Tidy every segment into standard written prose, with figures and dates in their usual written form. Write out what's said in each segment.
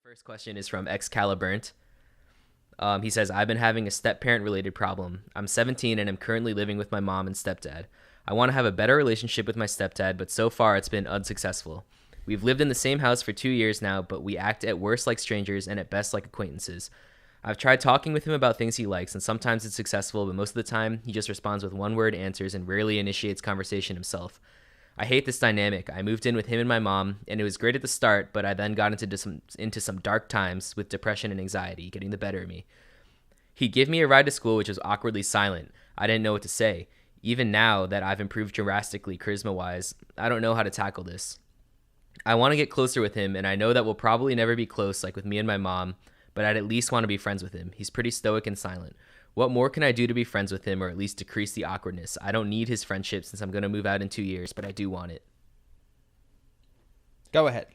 First question is from Excaliburnt. He says, I've been having a step-parent related problem. I'm 17 and am currently living with my mom and stepdad. I want to have a better relationship with my stepdad, but so far it's been unsuccessful. We've lived in the same house for 2 years now, but we act at worst like strangers and at best like acquaintances. I've tried talking with him about things he likes, and sometimes it's successful, but most of the time he just responds with one-word answers and rarely initiates conversation himself. I hate this dynamic. I moved in with him and my mom, and it was great at the start, but I then got into some dark times with depression and anxiety getting the better of me. He'd give me a ride to school, which was awkwardly silent. I didn't know what to say. Even now that I've improved drastically charisma-wise, I don't know how to tackle this. I want to get closer with him, and I know that we'll probably never be close like with me and my mom, but I'd at least want to be friends with him. He's pretty stoic and silent. What more can I do to be friends with him or at least decrease the awkwardness? I don't need his friendship since I'm going to move out in 2 years, but I do want it. Go ahead.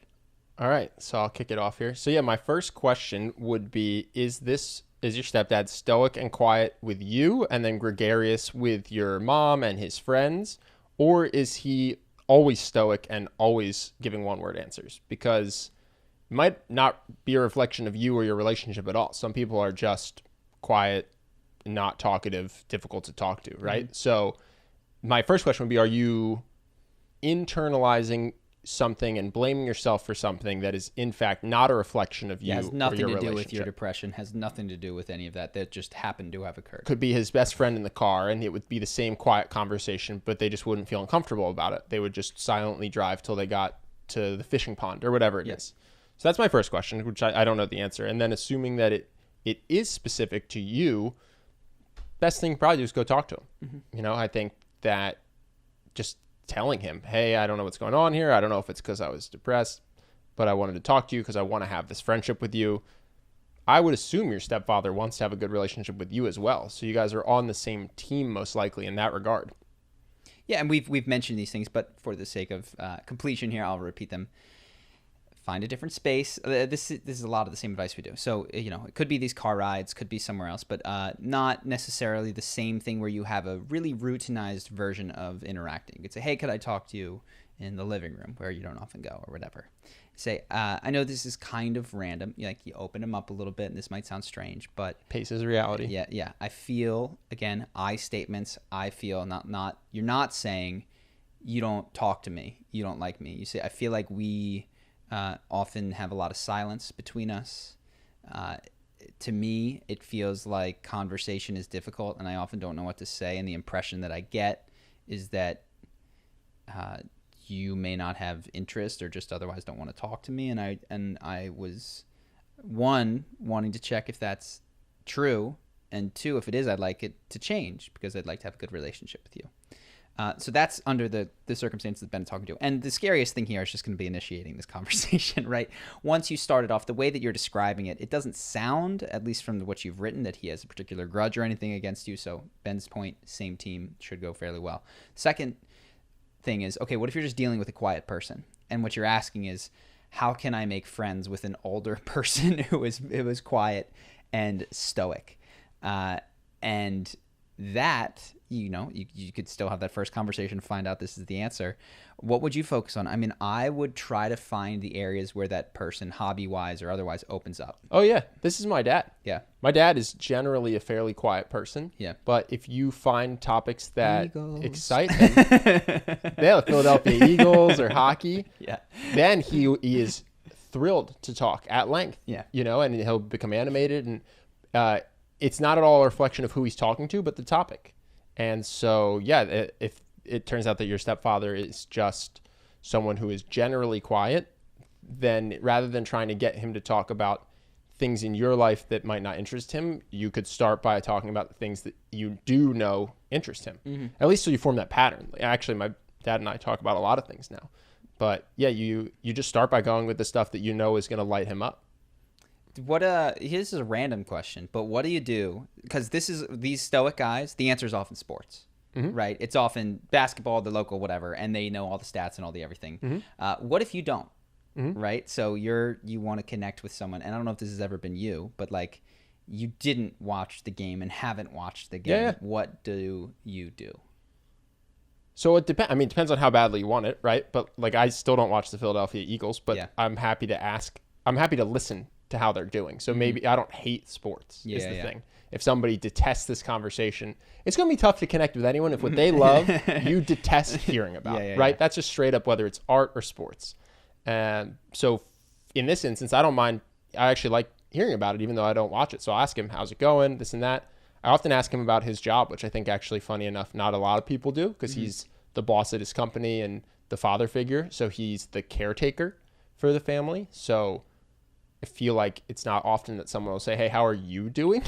All right, so I'll kick it off here. So yeah, my first question would be, is your stepdad stoic and quiet with you and then gregarious with your mom and his friends? Or is he always stoic and always giving one-word answers? Because it might not be a reflection of you or your relationship at all. Some people are just quiet, not talkative, difficult to talk to, right? Mm-hmm. So my first question would be, are you internalizing something and blaming yourself for something that is in fact not a reflection of you? It has nothing or your to do with your depression, has nothing to do with any of that just happened to have occurred. Could be his best friend in the car and it would be the same quiet conversation, but they just wouldn't feel uncomfortable about it. They would just silently drive till they got to the fishing pond or whatever it is. So that's my first question, which I don't know the answer. And then assuming that it is specific to you, best thing probably do is go talk to him. Mm-hmm. I think that just telling him, hey, I don't know what's going on here. I don't know if it's because I was depressed, but I wanted to talk to you because I want to have this friendship with you. I would assume your stepfather wants to have a good relationship with you as well. So you guys are on the same team most likely in that regard. Yeah, and we've mentioned these things, but for the sake of completion here, I'll repeat them. Find a different space. This is a lot of the same advice we do. So, it could be these car rides, could be somewhere else, but not necessarily the same thing where you have a really routinized version of interacting. You could say, hey, could I talk to you in the living room where you don't often go or whatever? Say, I know this is kind of random. You open them up a little bit and this might sound strange, but pace is reality. Yeah. I feel, again, I statements, I feel, not you're not saying you don't talk to me, you don't like me. You say, I feel like we often have a lot of silence between us. To me, it feels like conversation is difficult and I often don't know what to say. And the impression that I get is that you may not have interest or just otherwise don't want to talk to me. And I was, one, wanting to check if that's true. And two, if it is, I'd like it to change because I'd like to have a good relationship with you. So that's under the circumstances that Ben's talking to. And the scariest thing here is just going to be initiating this conversation, right? Once you start it off, the way that you're describing it, it doesn't sound, at least from what you've written, that he has a particular grudge or anything against you. So Ben's point, same team, should go fairly well. Second thing is, okay, what if you're just dealing with a quiet person? And what you're asking is, how can I make friends with an older person who is quiet and stoic? And that, you could still have that first conversation, find out this is the answer. What would you focus on? I mean, I would try to find the areas where that person, hobby-wise or otherwise, opens up. Oh, yeah. This is my dad. Yeah. My dad is generally a fairly quiet person. Yeah. But if you find topics that excite him, the Philadelphia Eagles or hockey, then he is thrilled to talk at length. Yeah. And he'll become animated. And it's not at all a reflection of who he's talking to, but the topic. And so, yeah, if it turns out that your stepfather is just someone who is generally quiet, then rather than trying to get him to talk about things in your life that might not interest him, you could start by talking about the things that you do know interest him. Mm-hmm. At least so you form that pattern. Actually, my dad and I talk about a lot of things now. But yeah, you just start by going with the stuff that you know is going to light him up. Here's a random question, but what do you do? Because these stoic guys, the answer is often sports, right? It's often basketball, the local, whatever, and they know all the stats and all the everything. Mm-hmm. What if you don't, right? So you want to connect with someone, and I don't know if this has ever been you, but like you didn't watch the game and haven't watched the game. Yeah. What do you do? So it depends. I mean, it depends on how badly you want it, right? But like, I still don't watch the Philadelphia Eagles, but I'm happy to ask. I'm happy to listen to how they're doing. So maybe I don't hate sports is the thing. If somebody detests this conversation, it's going to be tough to connect with anyone if what they love, you detest hearing about, right? That's just straight up, whether it's art or sports. And so in this instance, I don't mind. I actually like hearing about it, even though I don't watch it. So I'll ask him, how's it going? This and that. I often ask him about his job, which I think actually, funny enough, not a lot of people do, because he's the boss at his company and the father figure. So he's the caretaker for the family. So I feel like it's not often that someone will say, hey, how are you doing?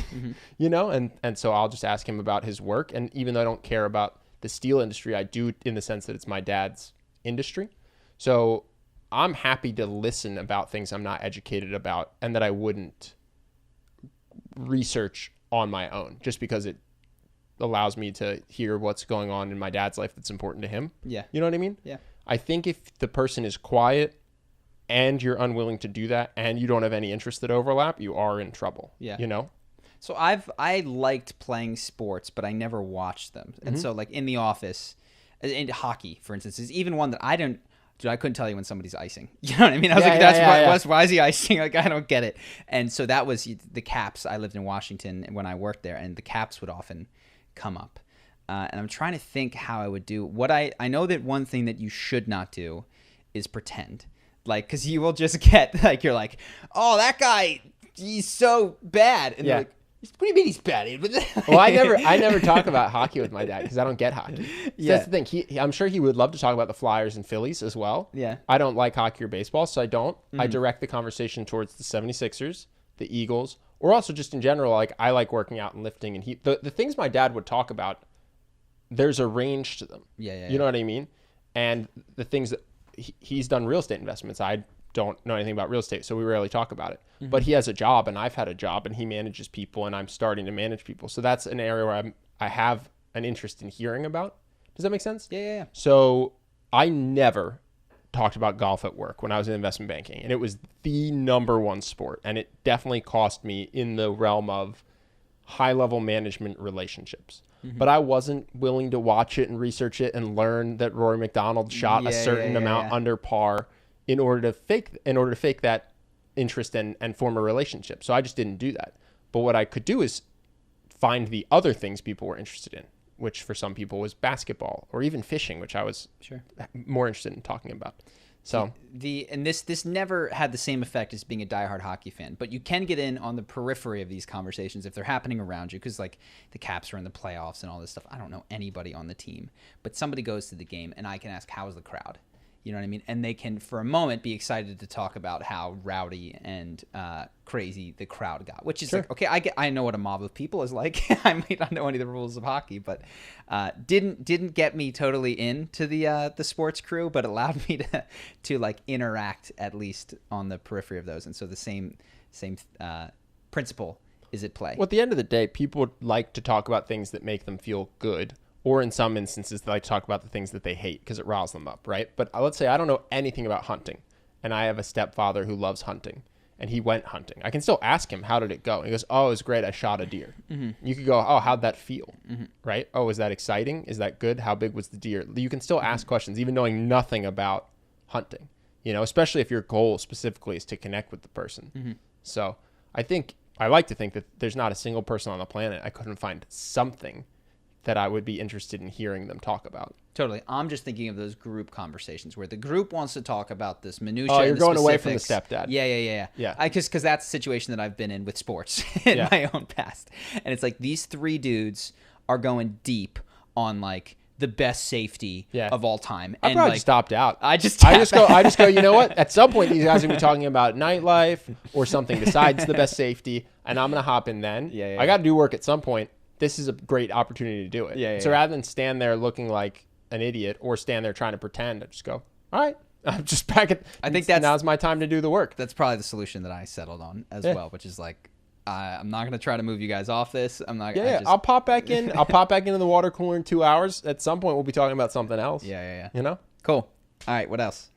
You know, and so I'll just ask him about his work. And even though I don't care about the steel industry, I do in the sense that it's my dad's industry. So I'm happy to listen about things I'm not educated about and that I wouldn't research on my own, just because it allows me to hear what's going on in my dad's life that's important to him. Yeah. You know what I mean? Yeah. I think if the person is quiet and you're unwilling to do that and you don't have any interests that overlap, you are in trouble. Yeah. You know? So I liked playing sports, but I never watched them. And so like in the office, in hockey, for instance, is even one that I couldn't tell you when somebody's icing. You know what I mean? I was why is he icing? Like, I don't get it. And so that was the Caps. I lived in Washington when I worked there, and the Caps would often come up. And I'm trying to think how I would do. I know that one thing that you should not do is pretend. Like, because you will just get, like, you're like, oh, that guy, he's so bad. And they're like, what do you mean he's bad? Well, I never talk about hockey with my dad because I don't get hockey. So that's the thing. I'm sure he would love to talk about the Flyers and Phillies as well. Yeah. I don't like hockey or baseball, so I don't. I direct the conversation towards the 76ers, the Eagles, or also just in general, like I like working out and lifting. And the things my dad would talk about, there's a range to them. You know what I mean? And the things that he's done real estate investments. I don't know anything about real estate, so we rarely talk about it. But he has a job, and I've had a job, and he manages people, and I'm starting to manage people. So that's an area where I have an interest in hearing about. Does that make sense? Yeah. So I never talked about golf at work when I was in investment banking, and it was the number one sport, and it definitely cost me in the realm of high-level management relationships. But I wasn't willing to watch it and research it and learn that Rory McDonald shot a certain amount under par in order to fake that interest and form a relationship. So I just didn't do that. But what I could do is find the other things people were interested in, which for some people was basketball or even fishing, which I was more interested in talking about. So this never had the same effect as being a diehard hockey fan, but you can get in on the periphery of these conversations if they're happening around you, because like the Caps are in the playoffs and all this stuff. I don't know anybody on the team, but somebody goes to the game and I can ask, how's the crowd? You know what I mean? And they can, for a moment, be excited to talk about how rowdy and crazy the crowd got, which is like, okay, I know what a mob of people is like. I might not know any of the rules of hockey, but didn't get me totally into the sports crew, but allowed me to like interact at least on the periphery of those. And so the same principle is at play. Well, at the end of the day, people like to talk about things that make them feel good. Or in some instances, they like to talk about the things that they hate because it riles them up, right? But let's say I don't know anything about hunting, and I have a stepfather who loves hunting, and he went hunting. I can still ask him, how did it go? And he goes, oh, it was great. I shot a deer. You could go, oh, how'd that feel? Right? Oh, is that exciting? Is that good? How big was the deer? You can still ask questions, even knowing nothing about hunting, you know, especially if your goal specifically is to connect with the person. So I like to think that there's not a single person on the planet I couldn't find something that I would be interested in hearing them talk about. Totally. I'm just thinking of those group conversations where the group wants to talk about this minutia. Oh, you're and going away specifics. from the stepdad. Yeah. Because that's the situation that I've been in with sports in my own past. And it's like these three dudes are going deep on like the best safety of all time. I and probably like, stopped out. I just go, you know what? At some point, these guys are going to be talking about nightlife or something besides the best safety, and I'm going to hop in then. I got to do work at some point. This is a great opportunity to do it. So rather than stand there looking like an idiot or stand there trying to pretend, I just go, all right, I'm just back at. I think now's my time to do the work. That's probably the solution that I settled on as well, which is like, I'm not going to try to move you guys off this. I'm not. I'll pop back in. I'll pop back into the water cooler in 2 hours. At some point, we'll be talking about something else. Yeah. You know? Cool. All right. What else?